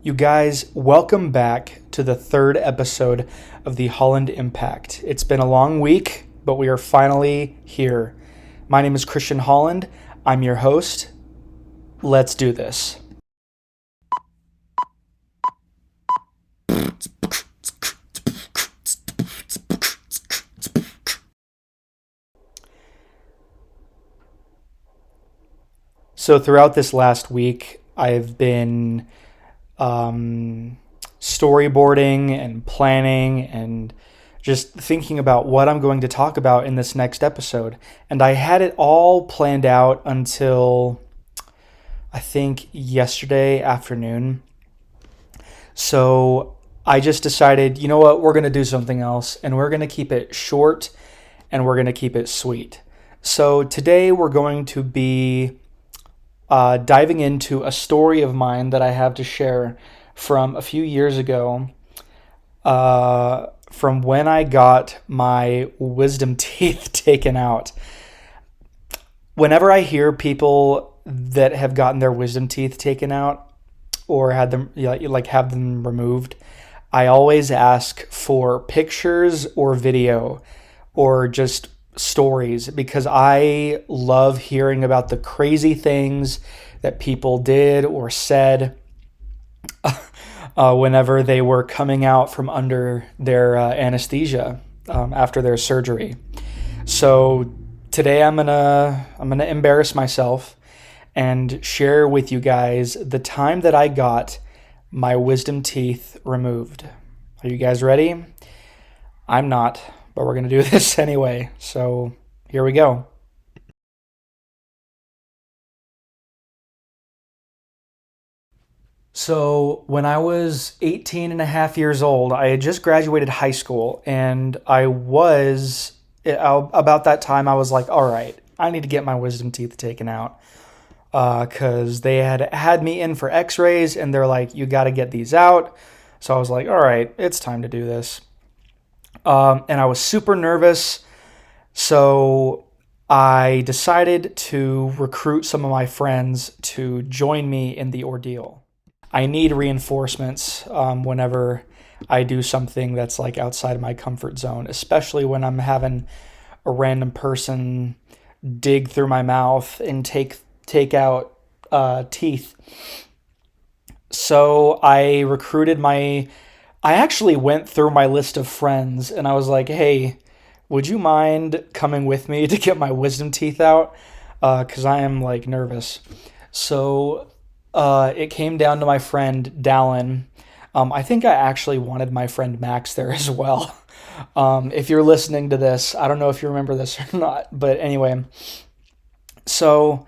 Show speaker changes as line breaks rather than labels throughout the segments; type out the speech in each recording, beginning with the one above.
You guys, welcome back to the third episode of the Holland Impact. It's been a long week, but we are finally here. My name is Christian Holland. I'm your host. Let's do this. So, throughout this last week, I've been storyboarding and planning and just thinking about what I'm going to talk about in this next episode. And I had it all planned out until I think yesterday afternoon. So I just decided, you know what, we're going to do something else and we're going to keep it short and we're going to keep it sweet. So today we're going to be diving into a story of mine that I have to share from a few years ago, from when I got my wisdom teeth taken out. Whenever I hear people that have gotten their wisdom teeth taken out or had them have them removed, I always ask for pictures or video or just stories because I love hearing about the crazy things that people did or said whenever they were coming out from under their anesthesia after their surgery. So today I'm gonna embarrass myself and share with you guys the time that I got my wisdom teeth removed. Are you guys ready? I'm not, but we're going to do this anyway. So here we go. So when I was 18 and a half years old, I had just graduated high school and about that time, I was like, all right, I need to get my wisdom teeth taken out. Because they had me in for x-rays and they're like, you got to get these out. So I was like, all right, it's time to do this. And I was super nervous. So I decided to recruit some of my friends to join me in the ordeal. I need reinforcements whenever I do something that's like outside of my comfort zone, especially when I'm having a random person dig through my mouth and take out teeth. So I actually went through my list of friends and I was like, hey, would you mind coming with me to get my wisdom teeth out? Because I am like nervous. So it came down to my friend Dallin. I think I actually wanted my friend Max there as well. If you're listening to this, I don't know if you remember this or not, but anyway. So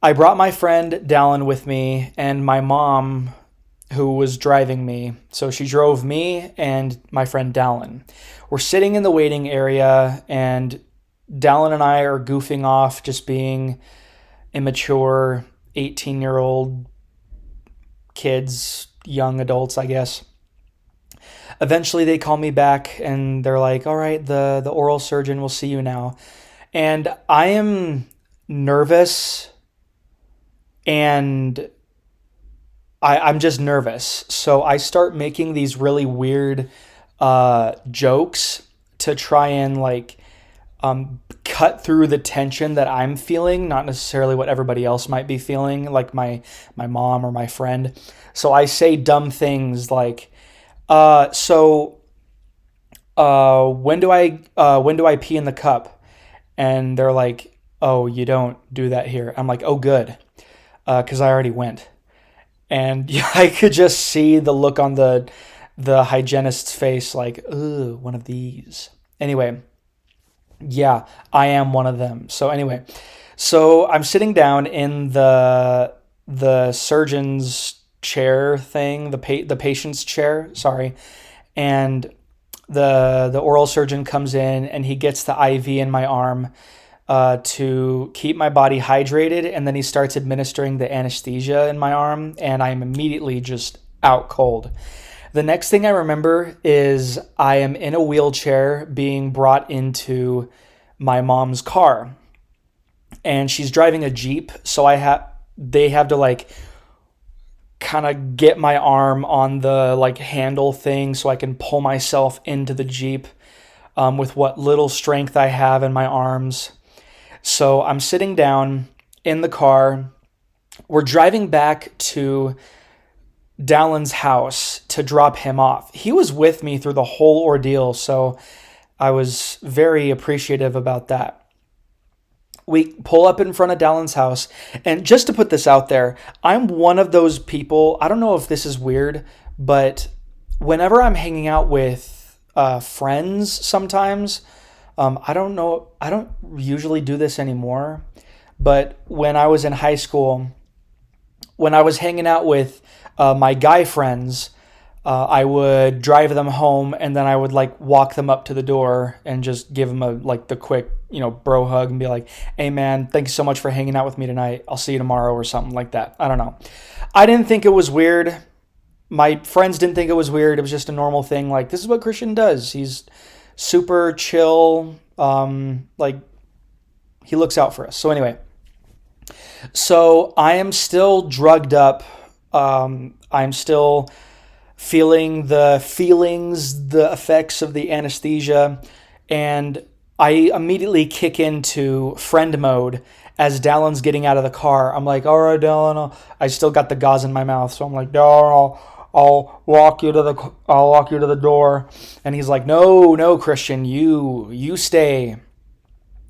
I brought my friend Dallin with me and my mom who was driving me. So she drove me and my friend Dallin. We're sitting in the waiting area and Dallin and I are goofing off, just being immature 18-year-old kids, young adults, I guess. Eventually they call me back and they're like, all right, the oral surgeon will see you now. And I am nervous and I'm just nervous. So I start making these really weird jokes to try and cut through the tension that I'm feeling, not necessarily what everybody else might be feeling, like my mom or my friend. So I say dumb things like, when do I pee in the cup? And they're like, oh, you don't do that here. I'm like, oh, good. Because I already went. And I could just see the look on the hygienist's face like, ooh, one of these. Anyway, yeah, I am one of them. So anyway, so I'm sitting down in the surgeon's chair thing, the patient's chair, sorry. And the oral surgeon comes in and he gets the IV in my arm to keep my body hydrated, and then he starts administering the anesthesia in my arm, and I'm immediately just out cold. The next thing I remember is I am in a wheelchair being brought into my mom's car, and she's driving a Jeep, so they have to kind of get my arm on the like handle thing so I can pull myself into the Jeep with what little strength I have in my arms. So I'm sitting down in the car. We're driving back to Dallin's house to drop him off. He was with me through the whole ordeal, so I was very appreciative about that. We pull up in front of Dallin's house, and just to put this out there, I'm one of those people, I don't know if this is weird, but whenever I'm hanging out with friends sometimes, I don't know, I don't usually do this anymore, but when I was in high school, when I was hanging out with my guy friends, I would drive them home and then I would like walk them up to the door and just give them a like the quick, bro hug and be like, "Hey man, thanks so much for hanging out with me tonight. I'll see you tomorrow," or something like that. I don't know. I didn't think it was weird. My friends didn't think it was weird. It was just a normal thing. Like, this is what Christian does. He's super chill. Like, he looks out for us. So anyway, so I am still drugged up. I'm still feeling the feelings, the effects of the anesthesia, and I immediately kick into friend mode as Dallin's getting out of the car. I'm like, "All right, Dallin," I still got the gauze in my mouth, so I'm like, "Dallin, I'll walk you to the door," and he's like, "No, Christian, you stay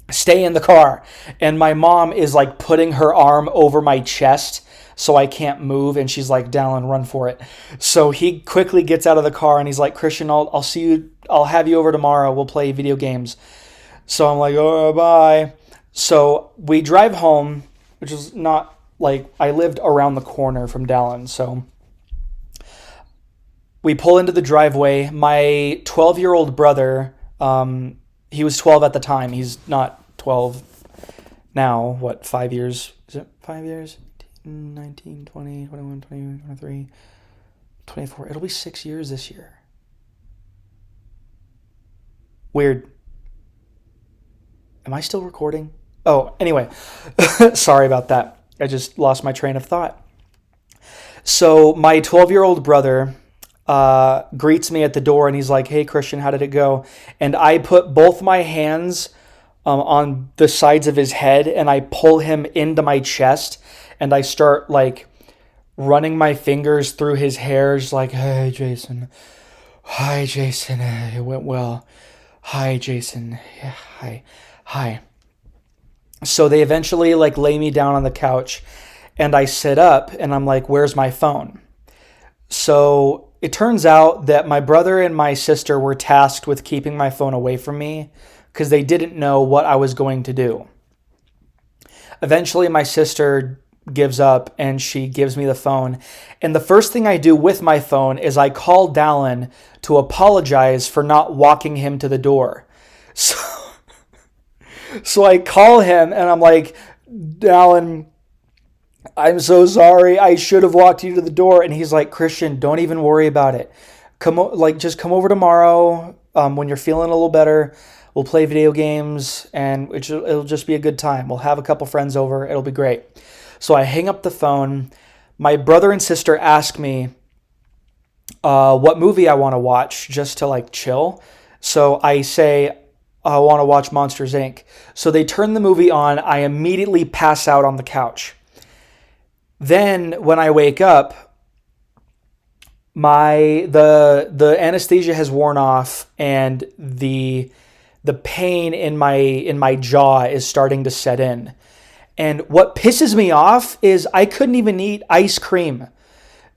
in the car." And my mom is like putting her arm over my chest so I can't move, and she's like, "Dallin, run for it." So he quickly gets out of the car and he's like, "Christian, I'll see you, I'll have you over tomorrow, we'll play video games." So I'm like, "Oh, bye." So we drive home, which is not like, I lived around the corner from Dallin, so we pull into the driveway. My 12-year-old brother, he was 12 at the time, he's not 12 now. What, 5 years? Is it 5 years? 19, 20, 21, 22, 23, 24. It'll be 6 years this year. Weird. Am I still recording? Oh, anyway. Sorry about that. I just lost my train of thought. So my 12-year-old brother greets me at the door and he's like, "Hey, Christian, how did it go?" And I put both my hands on the sides of his head and I pull him into my chest and I start like running my fingers through his hair, just like, "Hey, Jason. Hi, Jason. It went well. Hi, Jason. Yeah, hi." So they eventually like lay me down on the couch and I sit up and I'm like, "Where's my phone?" So it turns out that my brother and my sister were tasked with keeping my phone away from me because they didn't know what I was going to do. Eventually, my sister gives up and she gives me the phone. And the first thing I do with my phone is I call Dallin to apologize for not walking him to the door. So I call him and I'm like, "Dallin, I'm so sorry. I should have walked you to the door." And he's like, "Christian, don't even worry about it. Just come over tomorrow when you're feeling a little better. We'll play video games and it'll just be a good time. We'll have a couple friends over. It'll be great." So I hang up the phone. My brother and sister ask me what movie I want to watch just to like chill. So I say, "I want to watch Monsters, Inc." So they turn the movie on. I immediately pass out on the couch. Then when I wake up, the anesthesia has worn off and the pain in my jaw is starting to set in. And what pisses me off is I couldn't even eat ice cream.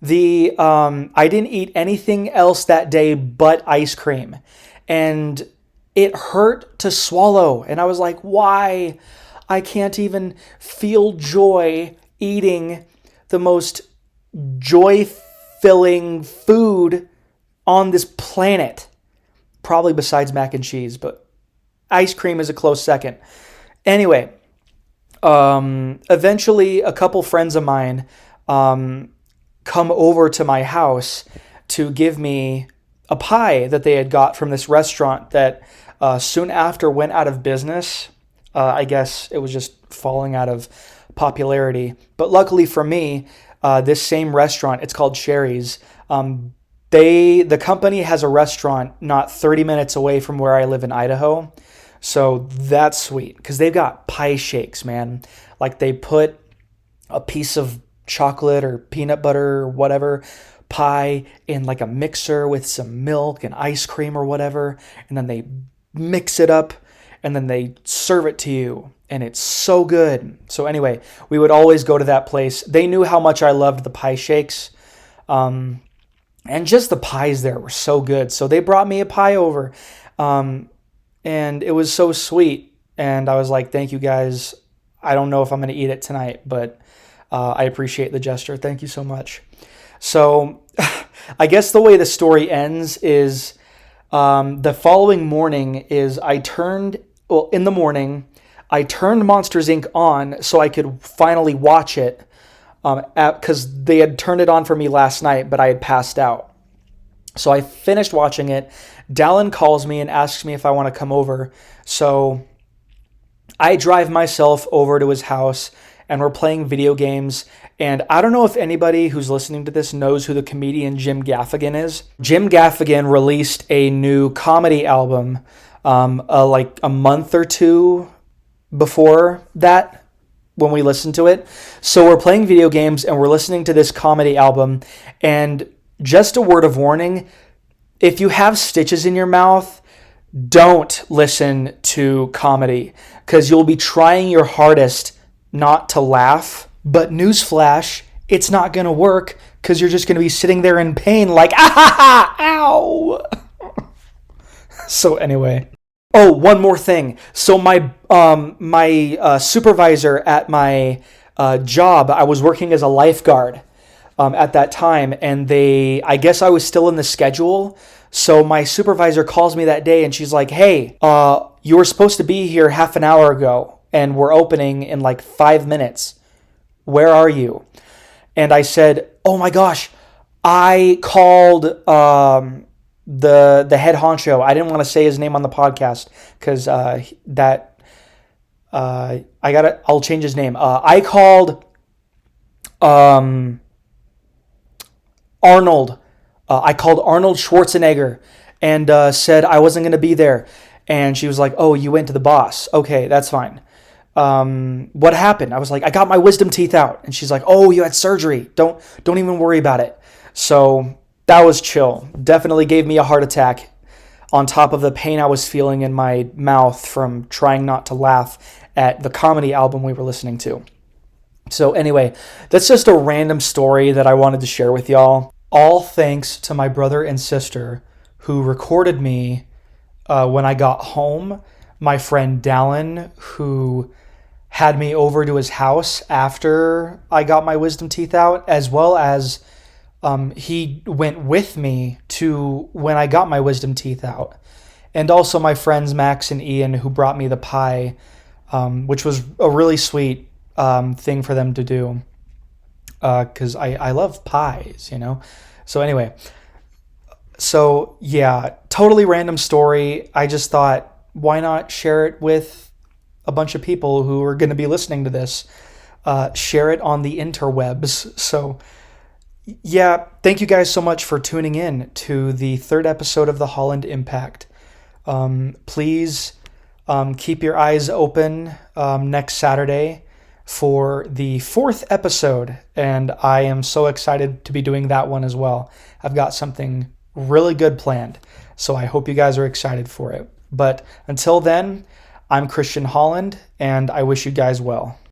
I didn't eat anything else that day but ice cream. And it hurt to swallow. And I was like, why? I can't even feel joy eating the most joy-filling food on this planet. Probably besides mac and cheese, but ice cream is a close second. Anyway, eventually a couple friends of mine come over to my house to give me a pie that they had got from this restaurant that soon after went out of business. I guess it was just falling out of popularity. But luckily for me, This same restaurant, it's called Sherry's. The company has a restaurant not 30 minutes away from where I live in Idaho. So that's sweet because they've got pie shakes, man. Like they put a piece of chocolate or peanut butter or whatever pie in like a mixer with some milk and ice cream or whatever, and then they mix it up and then they serve it to you, and it's so good. So anyway, we would always go to that place. They knew how much I loved the pie shakes. And just the pies there were so good. So they brought me a pie over. And it was so sweet. And I was like, thank you guys. I don't know if I'm going to eat it tonight, but I appreciate the gesture. Thank you so much. So I guess the way the story ends is the following morning is in the morning, I turned Monsters Inc. on so I could finally watch it because they had turned it on for me last night, but I had passed out. So I finished watching it. Dallin calls me and asks me if I want to come over. So I drive myself over to his house and we're playing video games. And I don't know if anybody who's listening to this knows who the comedian Jim Gaffigan is. Jim Gaffigan released a new comedy album like a month or two before that when we listened to it. So we're playing video games and we're listening to this comedy album. And just a word of warning, if you have stitches in your mouth, don't listen to comedy because you'll be trying your hardest not to laugh. But newsflash, it's not going to work because you're just going to be sitting there in pain like, ah, ow. So anyway. Oh, one more thing. So my supervisor at my job, I was working as a lifeguard at that time, and I guess I was still in the schedule. So my supervisor calls me that day, and she's like, "Hey, you were supposed to be here half an hour ago, and we're opening in like 5 minutes. Where are you?" And I said, "Oh my gosh, I called the head honcho. I didn't want to say his name on the podcast because I'll change his name. I called Arnold. I called Arnold Schwarzenegger and said I wasn't going to be there." And she was like, "Oh, you went to the boss. Okay, that's fine. What happened?" I was like, "I got my wisdom teeth out." And she's like, "Oh, you had surgery. Don't even worry about it." So that was chill. Definitely gave me a heart attack on top of the pain I was feeling in my mouth from trying not to laugh at the comedy album we were listening to. So anyway, that's just a random story that I wanted to share with y'all. All thanks to my brother and sister who recorded me when I got home. My friend Dallin, who had me over to his house after I got my wisdom teeth out, as well as he went with me to when I got my wisdom teeth out. And also my friends Max and Ian, who brought me the pie, which was a really sweet thing for them to do. Because I love pies, you know? So anyway, so yeah, totally random story. I just thought, why not share it with a bunch of people who are going to be listening to this? Share it on the interwebs. So yeah, thank you guys so much for tuning in to the third episode of the Holland Impact. Please keep your eyes open next Saturday for the fourth episode, and I am so excited to be doing that one as well. I've got something really good planned, so I hope you guys are excited for it. But until then, I'm Christian Holland, and I wish you guys well.